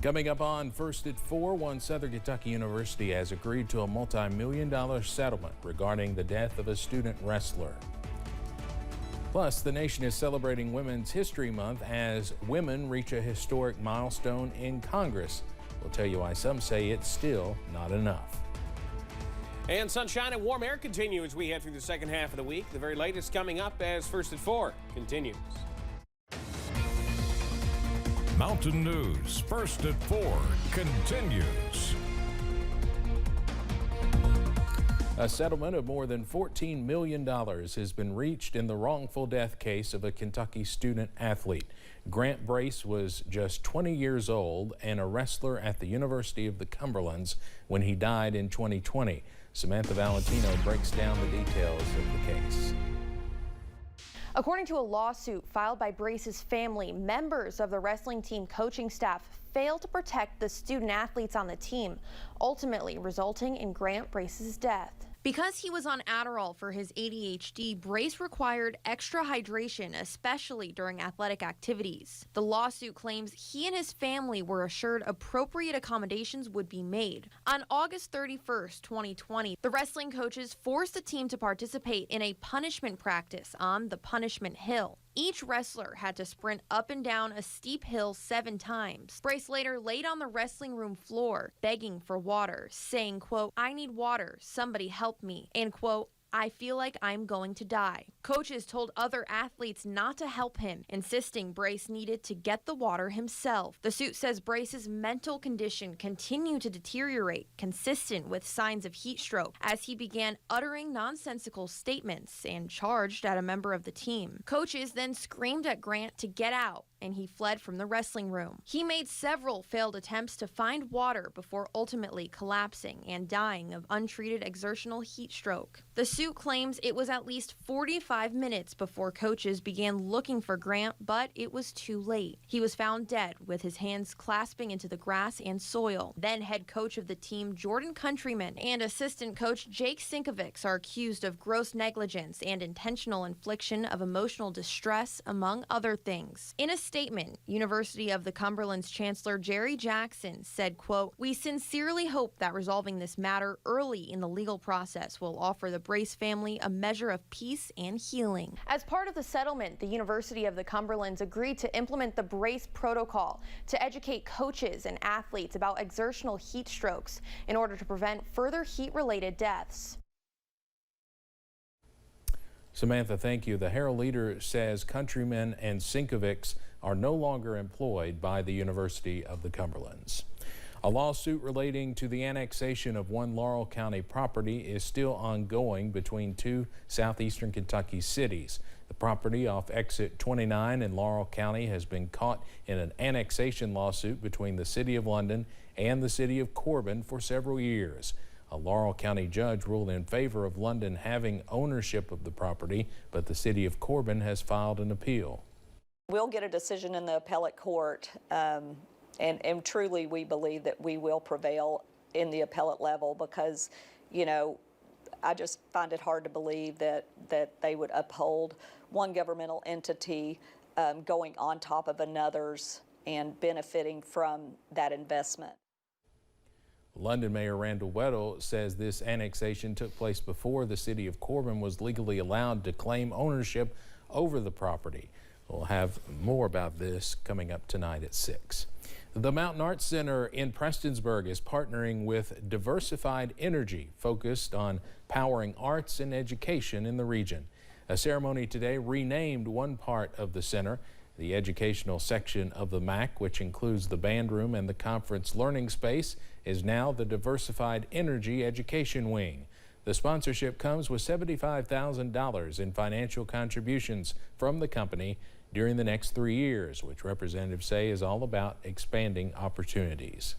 Coming up on First at 4, one Southern Kentucky University has agreed to a multi-million-dollar settlement regarding the death of a student wrestler. Plus, the nation is celebrating Women's History Month as women reach a historic milestone in Congress. We'll tell you why some say it's still not enough. And sunshine and warm air continue as we head through the second half of the week. The very latest coming up as First at 4 continues. Mountain News First at 4 continues. A settlement of more than $14 million has been reached in the wrongful death case of a Kentucky student athlete. Grant Brace was just 20 years old and a wrestler at the University of the Cumberlands when he died in 2020. Samantha Valentino breaks down the details of the case. According to a lawsuit filed by Brace's family, members of the wrestling team coaching staff failed to protect the student athletes on the team, ultimately resulting in Grant Brace's death. Because he was on Adderall for his ADHD, Brace required extra hydration, especially during athletic activities. The lawsuit claims he and his family were assured appropriate accommodations would be made. On August 31st, 2020, the wrestling coaches forced the team to participate in a punishment practice on the Punishment Hill. Each wrestler had to sprint up and down a steep hill 7 times. Brace later laid on the wrestling room floor, begging for water, saying, quote, "I need water, somebody help me," and quote, "I feel like I'm going to die." Coaches told other athletes not to help him, insisting Brace needed to get the water himself. The suit says Brace's mental condition continued to deteriorate, consistent with signs of heat stroke, as he began uttering nonsensical statements and charged at a member of the team. Coaches then screamed at Grant to get out, and he fled from the wrestling room. He made several failed attempts to find water before ultimately collapsing and dying of untreated exertional heat stroke. The suit claims it was at least 45 minutes before coaches began looking for Grant, but it was too late. He was found dead with his hands clasping into the grass and soil. Then head coach of the team, Jordan Countryman, and assistant coach Jake Sinkovics are accused of gross negligence and intentional infliction of emotional distress, among other things. In a statement, University of the Cumberland's Chancellor Jerry Jackson said, quote, "We sincerely hope that resolving this matter early in the legal process will offer the Brace family a measure of peace and healing." As part of the settlement, the University of the Cumberlands agreed to implement the Brace protocol to educate coaches and athletes about exertional heat strokes in order to prevent further heat-related deaths. Samantha, thank you. The Herald Leader says Countryman and Sinkovics are no longer employed by the University of the Cumberlands. A lawsuit relating to the annexation of one Laurel County property is still ongoing between 2 southeastern Kentucky cities. The property off exit 29 in Laurel County has been caught in an annexation lawsuit between the City of London and the City of Corbin for several years. A Laurel County judge ruled in favor of London having ownership of the property, but the City of Corbin has filed an appeal. We'll get a decision in the appellate court, and truly we believe that we will prevail in the appellate level because, you know, I just find it hard to believe that they would uphold one governmental entity going on top of another's and benefiting from that investment. London Mayor Randall Weddle says this annexation took place before the City of Corbin was legally allowed to claim ownership over the property. We'll have more about this coming up tonight at 6. The Mountain Arts Center in Prestonsburg is partnering with Diversified Energy, focused on powering arts and education in the region. A ceremony today renamed one part of the center. The educational section of the MAC, which includes the band room and the conference learning space, is now the Diversified Energy Education Wing. The sponsorship comes with $75,000 in financial contributions from the company during the next 3 years, which representatives say is all about expanding opportunities.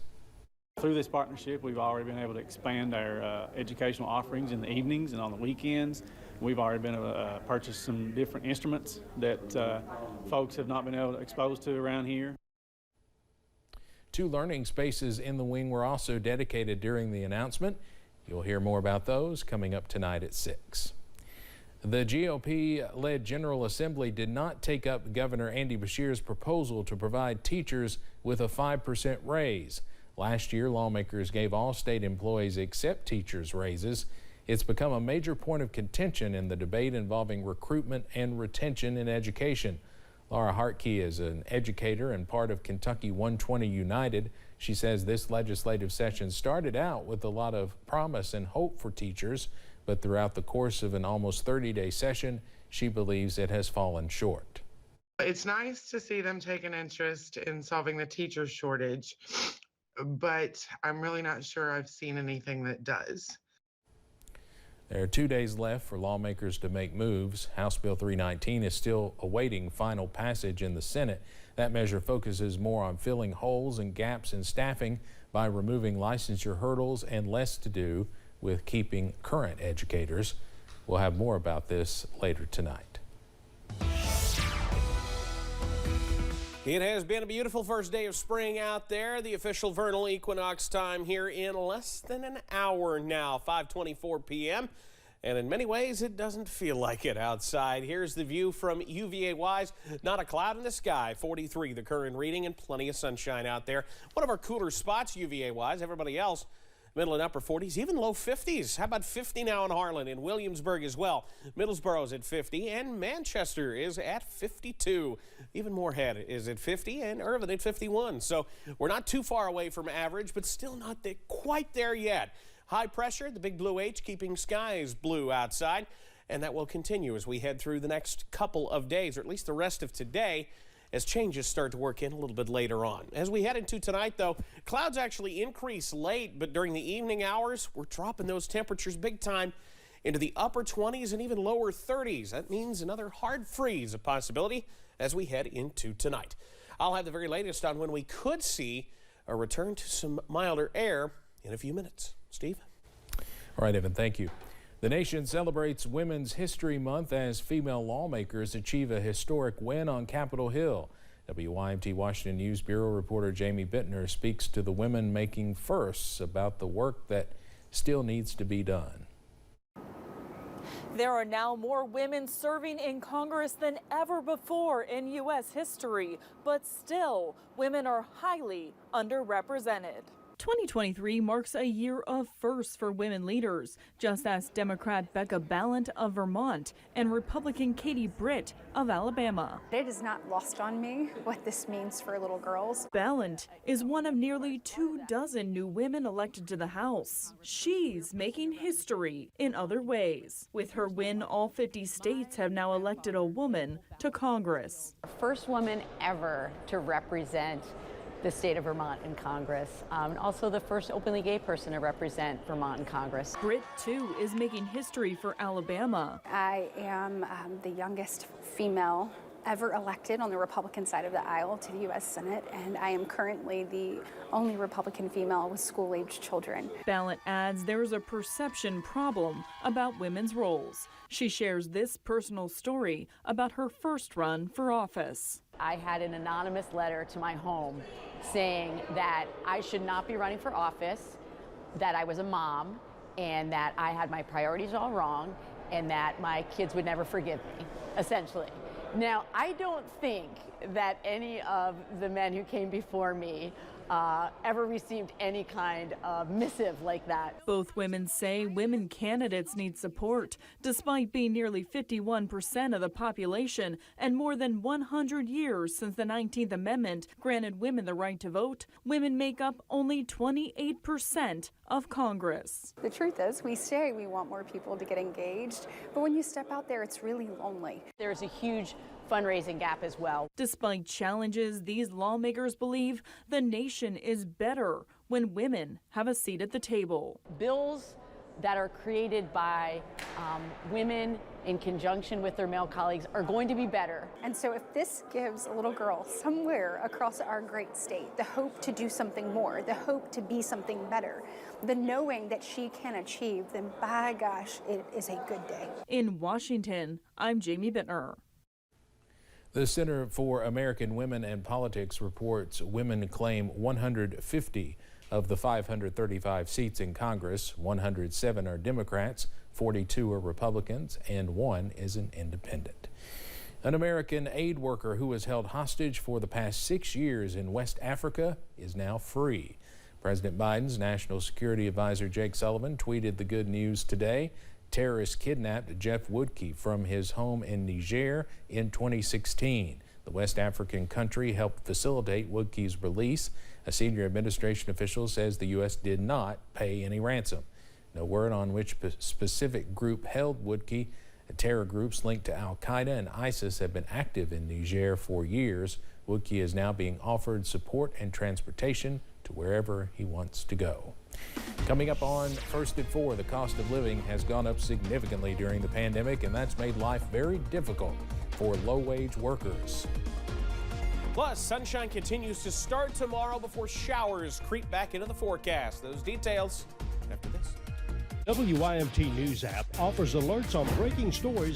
Through this partnership, we've already been able to expand our educational offerings in the evenings and on the weekends. We've already been able to purchase some different instruments that folks have not been able to expose to around here. 2 learning spaces in the wing were also dedicated during the announcement. You'll hear more about those coming up tonight at 6. The GOP-led General Assembly did not take up Governor Andy Beshear's proposal to provide teachers with a 5% raise. Last year, lawmakers gave all state employees except teachers raises. It's become a major point of contention in the debate involving recruitment and retention in education. Laura Hartke is an educator and part of Kentucky 120 United. She says this legislative session started out with a lot of promise and hope for teachers, but throughout the course of an almost 30-day session, she believes it has fallen short. It's nice to see them take an interest in solving the teacher shortage, but I'm really not sure I've seen anything that does. There are 2 days left for lawmakers to make moves. House Bill 319 is still awaiting final passage in the Senate. That measure focuses more on filling holes and gaps in staffing by removing licensure hurdles and less to do with keeping current educators. We'll have more about this later tonight. It has been a beautiful first day of spring out there. The official vernal equinox time here in less than an hour now, 5:24 p.m. And in many ways, it doesn't feel like it outside. Here's the view from UVA-wise. Not a cloud in the sky, 43 the current reading, and plenty of sunshine out there. One of our cooler spots UVA-wise. Everybody else, middle and upper 40s, even low 50s. How about 50 now in Harlan and Williamsburg as well? Middlesboro's at 50 and Manchester is at 52. Even Moorhead is at 50 and Irvin at 51. So we're not too far away from average, but still not quite there yet. High pressure, the big blue H, keeping skies blue outside, and that will continue as we head through the next couple of days, or at least the rest of today, as changes start to work in a little bit later on. As we head into tonight, though, clouds actually increase late, but during the evening hours, we're dropping those temperatures big time into the upper 20s and even lower 30s. That means another hard freeze a possibility as we head into tonight. I'll have the very latest on when we could see a return to some milder air in a few minutes. Steve? All right, Evan, thank you. The nation celebrates Women's History Month as female lawmakers achieve a historic win on Capitol Hill. WYMT Washington News Bureau reporter Jamie Bittner speaks to the women making firsts about the work that still needs to be done. There are now more women serving in Congress than ever before in U.S. history, but still, women are highly underrepresented. 2023 marks a year of firsts for women leaders, just as Democrat Becca Balint of Vermont and Republican Katie Britt of Alabama. It is not lost on me what this means for little girls. Balint is one of nearly 24 new women elected to the House. She's making history in other ways. With her win, all 50 states have now elected a woman to Congress. First woman ever to represent the state of Vermont in Congress, and also the first openly gay person to represent Vermont in Congress. Britt, too, is making history for Alabama. I am the youngest female ever elected on the Republican side of the aisle to the U.S. Senate, and I am currently the only Republican female with school-aged children. Balint adds there's a perception problem about women's roles. She shares this personal story about her first run for office. I had an anonymous letter to my home saying that I should not be running for office, that I was a mom, and that I had my priorities all wrong, and that my kids would never forgive me, essentially. Now, I don't think that any of the men who came before me ever received any kind of missive like that. Both women say women candidates need support. Despite being nearly 51% of the population and more than 100 years since the 19th Amendment granted women the right to vote, women make up only 28% of Congress. The truth is, we say we want more people to get engaged, but when you step out there, it's really lonely. There's a huge fundraising gap as well. Despite challenges, these lawmakers believe the nation is better when women have a seat at the table. Bills that are created by women in conjunction with their male colleagues are going to be better. And so if this gives a little girl somewhere across our great state the hope to do something more, the hope to be something better, the knowing that she can achieve, then by gosh, it is a good day. In Washington, I'm Jamie Bittner. The Center for American Women and Politics reports women claim 150 of the 535 seats in Congress. 107 are Democrats, 42 are Republicans, and 1 is an independent. An American aid worker who was held hostage for the past 6 years in West Africa is now free. President Biden's National Security Advisor Jake Sullivan tweeted the good news today. Terrorists kidnapped Jeff Woodkey from his home in Niger in 2016. The West African country helped facilitate Woodkey's release. A senior administration official says the U.S. did not pay any ransom. No word on which specific group held Woodkey. Terror groups linked to al-Qaeda and ISIS have been active in Niger for years. Woodkey is now being offered support and transportation to wherever he wants to go. Coming up on First at 4, the cost of living has gone up significantly during the pandemic, and that's made life very difficult for low-wage workers. Plus, sunshine continues to start tomorrow before showers creep back into the forecast. Those details after this. WYMT News app offers alerts on breaking stories